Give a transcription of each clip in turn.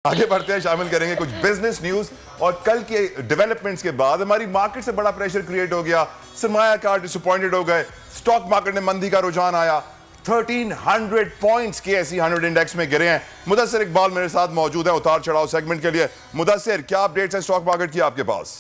आगे बढ़ते हैं, शामिल करेंगे कुछ बिजनेस न्यूज और कल के डेवलपमेंट्स के बाद हमारी मार्केट से बड़ा प्रेशर क्रिएट हो गया। सरमायाकार डिसअपॉइंटेड हो गए, स्टॉक मार्केट में मंदी का रुझान आया। 1300 पॉइंट्स के ऐसी 100 इंडेक्स में गिरे हैं। मुदस्सिर इकबाल मेरे साथ मौजूद है उतार चढ़ाव सेगमेंट के लिए। मुदस्सिर, क्या अपडेट्स है स्टॉक मार्केट की आपके पास?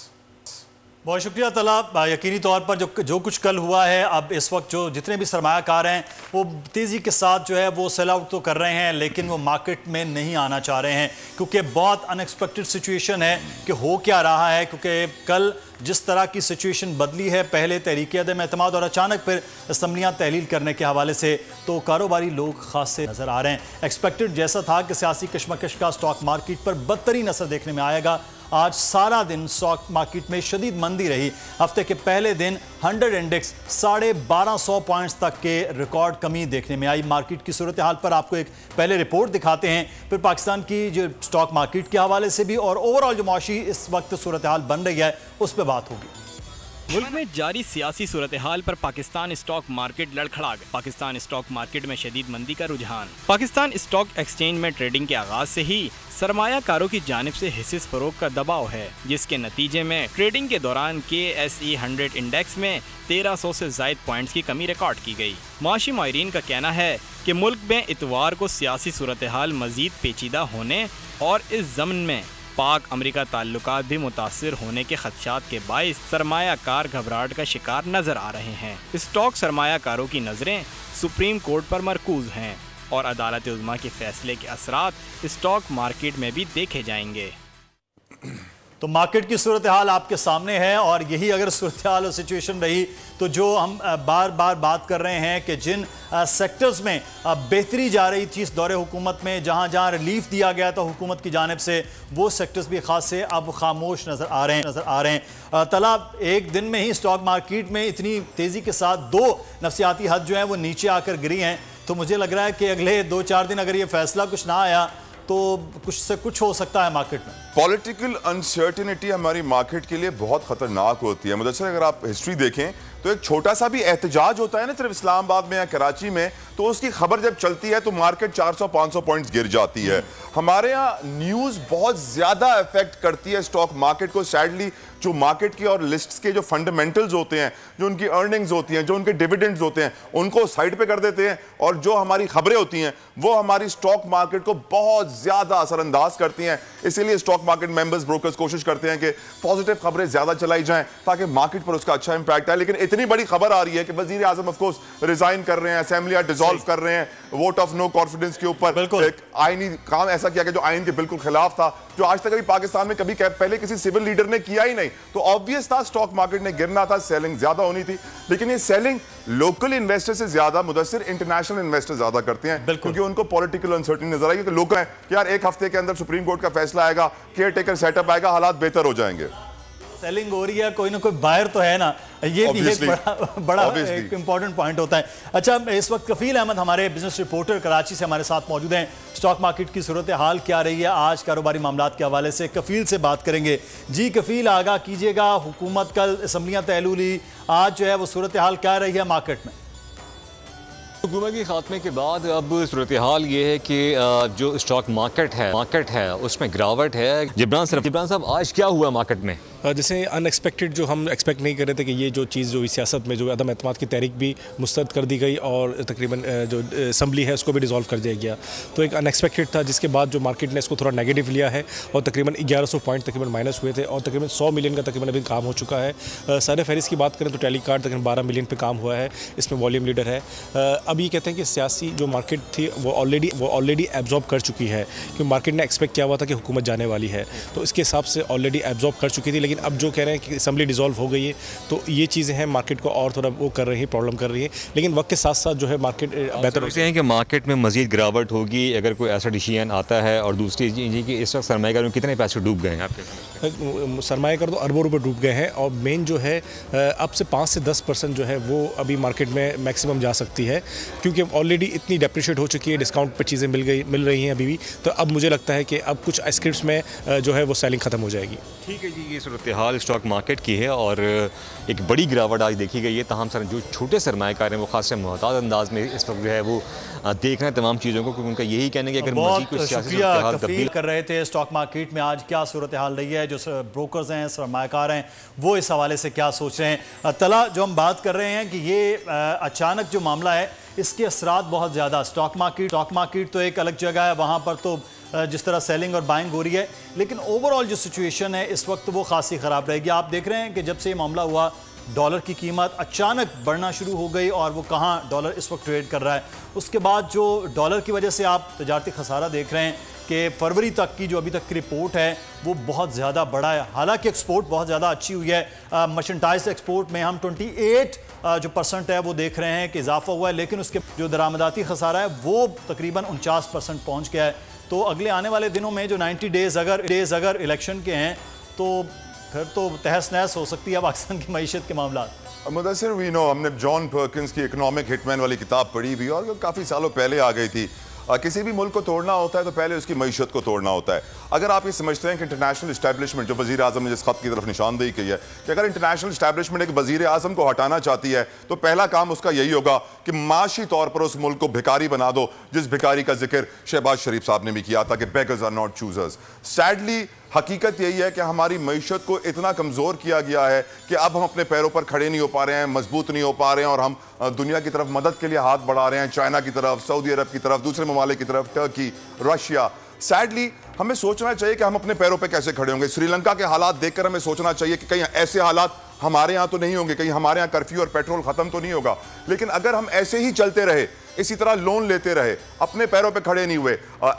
बहुत शुक्रिया तला। यकीनी तौर पर जो कुछ कल हुआ है, अब इस वक्त जो जितने भी सरमायाकार हैं वो तेज़ी के साथ जो है वो सेल आउट तो कर रहे हैं, लेकिन वो मार्केट में नहीं आना चाह रहे हैं क्योंकि बहुत अनएक्सपेक्टेड सिचुएशन है कि हो क्या रहा है। क्योंकि कल जिस तरह की सिचुएशन बदली है, पहले तहरीक अदम एतमाद और अचानक फिर असम्बलियाँ तहलील करने के हवाले से, तो कारोबारी लोग खासे नज़र आ रहे हैं। एक्सपेक्टेड जैसा था कि सियासी कशमकश का स्टॉक मार्केट पर बदतरीन असर देखने में आएगा। आज सारा दिन स्टॉक मार्केट में शदीद मंदी रही। हफ्ते के पहले दिन 100 इंडेक्स 1250 पॉइंट्स तक के रिकॉर्ड कमी देखने में आई। मार्केट की सूरत हाल पर आपको एक पहले रिपोर्ट दिखाते हैं, फिर पाकिस्तान की जो स्टॉक मार्केट के हवाले से भी और ओवरऑल जो मुआशी इस वक्त सूरत हाल बन रही है उस पर बात होगी। मुल्क में जारी सियासी सूरत हाल पर पाकिस्तान स्टॉक मार्केट लड़खड़ा गया। पाकिस्तान स्टॉक मार्केट में शदीद मंदी का रुझान। पाकिस्तान स्टॉक एक्सचेंज में ट्रेडिंग के आगाज से ही सरमायाकारों की जानिब से हिस्से फरोख का दबाव है, जिसके नतीजे में ट्रेडिंग के दौरान KSE 100 इंडेक्स में 1300 से ज़ायद पॉइंट्स की कमी रिकॉर्ड की गई। मुआशी माहिरीन का कहना है कि मुल्क में इतवार को सियासी सूरत हाल मजीद पेचीदा होने और इस ज़मन में पाक अमेरिका ताल्लुकात भी मुतासिर होने के खदशात के बाइस सरमायाकार घबराहट का शिकार नजर आ रहे हैं। स्टॉक सरमायाकारों की नज़रें सुप्रीम कोर्ट पर मरकूज हैं और अदालत उज़्मा के फैसले के असरात स्टॉक मार्केट में भी देखे जाएंगे। तो मार्केट की सूरत हाल आपके सामने है और यही अगर सूरत हाल और सिचुएशन रही तो जो हम बार बार बात कर रहे हैं कि जिन सेक्टर्स में बेहतरी जा रही थी इस दौरे हुकूमत में, जहां जहां रिलीफ दिया गया था हुकूमत की जानिब से, वो सेक्टर्स भी खास से अब खामोश नज़र आ रहे हैं। तला, एक दिन में ही स्टॉक मार्केट में इतनी तेज़ी के साथ 2 नफसियाती हद जो हैं वो नीचे आकर गिरी हैं, तो मुझे लग रहा है कि अगले 2-4 दिन अगर ये फैसला कुछ ना आया तो कुछ से कुछ हो सकता है मार्केट में। पॉलिटिकल अनसर्टेनिटी हमारी मार्केट के लिए बहुत खतरनाक होती है। मुदस्सिर, अगर आप हिस्ट्री देखें तो एक छोटा सा भी एहतजाज होता है ना, सिर्फ इस्लामाबाद में या कराची में, तो उसकी खबर जब चलती है तो मार्केट 400-500 पॉइंट्स गिर जाती है। हमारे यहाँ न्यूज़ बहुत ज़्यादा इफेक्ट करती है स्टॉक मार्केट को। सैडली जो मार्केट की और लिस्ट्स के जो फंडामेंटल्स होते हैं, जो उनकी अर्निंग्स होती हैं, जो उनके डिविडेंड्स होते हैं, उनको साइड पे कर देते हैं और जो हमारी खबरें होती हैं वो हमारी स्टॉक मार्केट को बहुत ज़्यादा असरअंदाज करती हैं। इसीलिए स्टॉक मार्केट मेंबर्स, ब्रोकर्स कोशिश करते हैं कि पॉजिटिव खबरें ज़्यादा चलाई जाएं ताकि मार्केट पर उसका अच्छा इंपैक्ट आए। लेकिन इतनी बड़ी खबर आ रही है कि वजीर आजम ऑफ कोर्स रिजाइन कर रहे हैं, असेंबलियां डिसॉल्व कर रहे हैं, वोट ऑफ नो कॉन्फिडेंस के ऊपर एक आईनी काम ऐसा किया गया जो आईन के बिल्कुल खिलाफ था, जो आज तक अभी पाकिस्तान में कभी पहले किसी सिविल लीडर ने किया ही नहीं। तो ऑब्वियस था स्टॉक मार्केट ने गिरना था, सेलिंग ज्यादा होनी थी। लेकिन ये सेलिंग लोकल इन्वेस्टर से ज्यादा मुदस्सिर इंटरनेशनल इन्वेस्टर ज्यादा करते हैं, क्योंकि उनको पॉलिटिकल अनसर्टेनिटी नजर आई कि लोग हैं कि यार एक हफ्ते के अंदर सुप्रीम कोर्ट का फैसला आएगा, केयर टेकर सेटअप आएगा, हालात बेहतर हो जाएंगे। सेलिंग हो रही है, कोई ना कोई बायर तो है ना, ये भी एक बड़ा एक इंपॉर्टेंट पॉइंट होता है। अच्छा, इस वक्त कफील अहमद हमारे बिजनेस रिपोर्टर कराची से हमारे साथ मौजूद हैं। स्टॉक मार्केट की सूरत हाल क्या रही है आज कारोबारी मामलात के हवाले से कफील से बात करेंगे। जी कफील, आगाह कीजिएगा। हुकूमत कल असम्बलियाँ तहलील हुई, आज जो है वो सूरत हाल क्या रही है मार्केट में? हुकूमत के खात्मे के बाद अब सूरत हाल ये है कि जो स्टॉक मार्केट है उसमें गिरावट है। जिब्रान साहब, आज क्या हुआ मार्केट में? जैसे अनएक्सपेक्टेड, जो हम एक्सपेक्ट नहीं कर रहे थे कि ये जो चीज़ जो सियासत में जो अदम एतमाद की तहरीक भी मुस्तरद कर दी गई और तकरीबन जो असम्बली है उसको भी डिसॉल्व कर दिया गया, तो एक अनएक्सपेक्टेड था, जिसके बाद जो मार्केट ने इसको थोड़ा नेगेटिव लिया है और तकरीबन 1100 पॉइंट तकरीबन माइनस हुए थे और तकरीबन 100 मिलियन का तकरीबन अभी काम हो चुका है। सर फहरिस्त की बात करें तो टेली कार्ड तकरीबन 12 मिलियन पे काम हुआ है, इसमें वॉल्यूम लीडर है। अब ये कहते हैं कि सियासी जो मार्केट थी वो ऑलरेडी एब्जॉर्ब कर चुकी है, क्योंकि मार्केट ने एक्सपेक्ट किया हुआ था कि हुकूमत जाने वाली है, तो इसके हिसाब से ऑलरेडी एब्जॉर्ब कर चुकी थी। लेकिन अब जो कह रहे हैं कि असम्बली डिसॉल्व हो गई है, तो ये चीज़ें हैं मार्केट को और थोड़ा वो कर रही हैं, प्रॉब्लम कर रही है। लेकिन वक्त के साथ साथ जो है मार्केट बेहतर होते हैं कि मार्केट में मजीद गिरावट होगी अगर कोई ऐसा डिसीजन आता है। और दूसरी चीज़ कि इस वक्त सरमायाकार में कितने पैसे डूब गए हैं आपके? सरमायाकार तो अरबों रुपये डूब गए हैं और मेन जो है अब से 5 से 10% जो है वो अभी मार्केट में मैक्सिमम जा सकती है, क्योंकि ऑलरेडी इतनी डेप्रिशिएट हो चुकी है, डिस्काउंट पर चीज़ें मिल रही हैं अभी भी। तो अब मुझे लगता है कि अब कुछ स्क्रिप्ट्स में जो है वो सेलिंग ख़त्म हो जाएगी। ठीक है जी, ये सूरत हाल स्टॉक मार्केट की है और एक बड़ी गिरावट आज देखी गई है। तमाम जो छोटे सरमायाकार हैं वो खास मुहताज अंदाज में इस वक्त जो है वो देख रहे हैं तमाम चीज़ों को, क्योंकि उनका यही कहने कि अगर मज़ीद कुछ सियासी शुक्रिया सूरत हाल कफील तब्दील कर रहे थे स्टॉक मार्केट में आज क्या सूरत हाल रही है, जो ब्रोकर्स हैं, सरमायाकार हैं, वो इस हवाले से क्या सोच रहे हैं। तला, जो हम बात कर रहे हैं कि ये अचानक जो मामला है इसके असरात बहुत ज़्यादा, स्टॉक मार्केट तो एक अलग जगह है, वहाँ पर तो जिस तरह सेलिंग और बाइंग हो रही है, लेकिन ओवरऑल जो सिचुएशन है इस वक्त वो खासी ख़राब रहेगी। आप देख रहे हैं कि जब से ये मामला हुआ डॉलर की कीमत अचानक बढ़ना शुरू हो गई और वो कहाँ डॉलर इस वक्त ट्रेड कर रहा है। उसके बाद जो डॉलर की वजह से आप तजारती खसारा देख रहे हैं कि फरवरी तक की जो अभी तक की रिपोर्ट है वो बहुत ज़्यादा बड़ा है। हालांकि एक्सपोर्ट बहुत ज़्यादा अच्छी हुई है, मर्चेंटाइज एक्सपोर्ट में हम 28% है वो देख रहे हैं कि इजाफा हुआ है, लेकिन उसके जो दरामदाती खसारा है वो तकरीबन 49% पहुँच गया है। तो अगले आने वाले दिनों में जो 90 डेज़ अगर इलेक्शन के हैं तो फिर तो तहस नहस हो सकती है पाकिस्तान की मईशत के मामला। मुदस्सिर, वी नो, हमने जॉन पर्किंस की इकोनॉमिक हिटमैन वाली किताब पढ़ी हुई और काफ़ी सालों पहले आ गई थी। किसी भी मुल्क को तोड़ना होता है तो पहले उसकी मईशत को तोड़ना होता है। अगर आप ये समझते हैं कि इंटरनेशनल इस्टेब्लिशमेंट, जो वज़ीर आज़म ने जिस खत की तरफ निशानदेही की है कि अगर इंटरनेशनल इस्टेब्लिशमेंट एक वज़ीर आज़म को हटाना चाहती है तो पहला काम उसका यही होगा कि माशी तौर पर उस मुल्क को भिखारी बना दो, जिस भिखारी का जिक्र शहबाज शरीफ साहब ने भी किया था कि beggars are not choosers. Sadly हकीकत यही है कि हमारी मईशत को इतना कमज़ोर किया गया है कि अब हम अपने पैरों पर खड़े नहीं हो पा रहे हैं, मजबूत नहीं हो पा रहे हैं, और हम दुनिया की तरफ मदद के लिए हाथ बढ़ा रहे हैं, चाइना की तरफ, सऊदी अरब की तरफ, दूसरे ममालिक की तरफ, टर्की, रशिया। सैडली हमें सोचना चाहिए कि हम अपने पैरों पे कैसे खड़े होंगे। श्रीलंका के हालात देखकर हमें सोचना चाहिए कि कहीं ऐसे हालात हमारे यहाँ तो नहीं होंगे, कहीं हमारे यहाँ कर्फ्यू और पेट्रोल खत्म तो नहीं होगा। लेकिन अगर हम ऐसे ही चलते रहे, इसी तरह लोन लेते रहे, अपने पैरों पे खड़े नहीं हुए,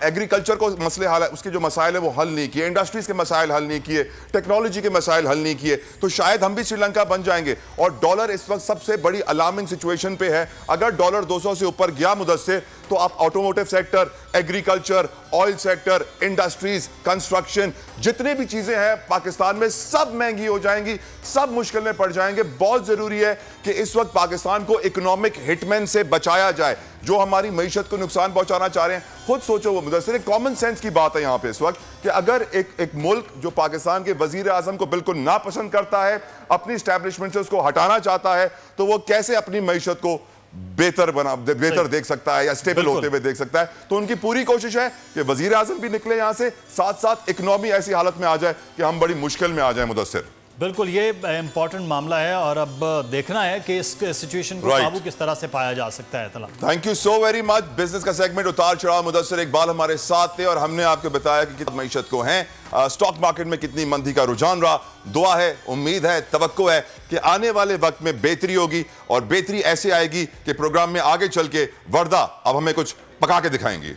एग्रीकल्चर को मसले हाल उसके जो मसाइल है वो हल नहीं किए, इंडस्ट्रीज के मसाइल हल नहीं किए, टेक्नोलॉजी के मसाइल हल नहीं किए, तो शायद हम भी श्रीलंका बन जाएंगे। और डॉलर इस वक्त सबसे बड़ी अलार्मिंग सिचुएशन पे है। अगर डॉलर 200 से ऊपर गया मुदस्सिर, तो आप automotive sector, agriculture, oil sector, industries, construction, जितने भी चीजें हैं पाकिस्तान में, सब महंगी हो जाएंगी, सब मुश्किल में पड़ जाएंगे। बहुत जरूरी है कि इस वक्त पाकिस्तान को इकोनॉमिक हिटमैन से बचाया जाए जो हमारी मईशत को नुकसान पहुंचाना चाह रहे हैं। खुद सोचो, वो मुदस्सिर, एक कॉमन सेंस की बात है यहां पे इस वक्त कि अगर एक मुल्क जो पाकिस्तान के वजीर आजम को बिल्कुल नापसंद करता है, अपनी एस्टैब्लिशमेंट से उसको हटाना चाहता है, तो वो कैसे अपनी मईशत को बेहतर देख सकता है या स्टेबल होते हुए देख सकता है। तो उनकी पूरी कोशिश है कि वजीर आजम भी निकले यहां से, साथ साथ इकोनॉमी ऐसी हालत में आ जाए कि हम बड़ी मुश्किल में आ जाए। मुदस्सिर, बिल्कुल ये इंपॉर्टेंट मामला है और अब देखना है कि इस सिचुएशन को काबू किस तरह से पाया जा सकता है। तला, thank you so very much. Business का सेगमेंट उतार चढ़ाव, मुदस्सिर इकबाल हमारे साथ थे और हमने आपको बताया कि कितनी मईशत को हैं, स्टॉक मार्केट में कितनी मंदी का रुझान रहा। दुआ है, उम्मीद है, तवक्को है कि आने वाले वक्त में बेहतरी होगी और बेहतरी ऐसे आएगी कि प्रोग्राम में आगे चल के वर्दा अब हमें कुछ पका के दिखाएंगी।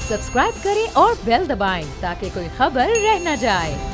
सब्सक्राइब करें और बेल दबाएं ताकि कोई खबर रह न जाए।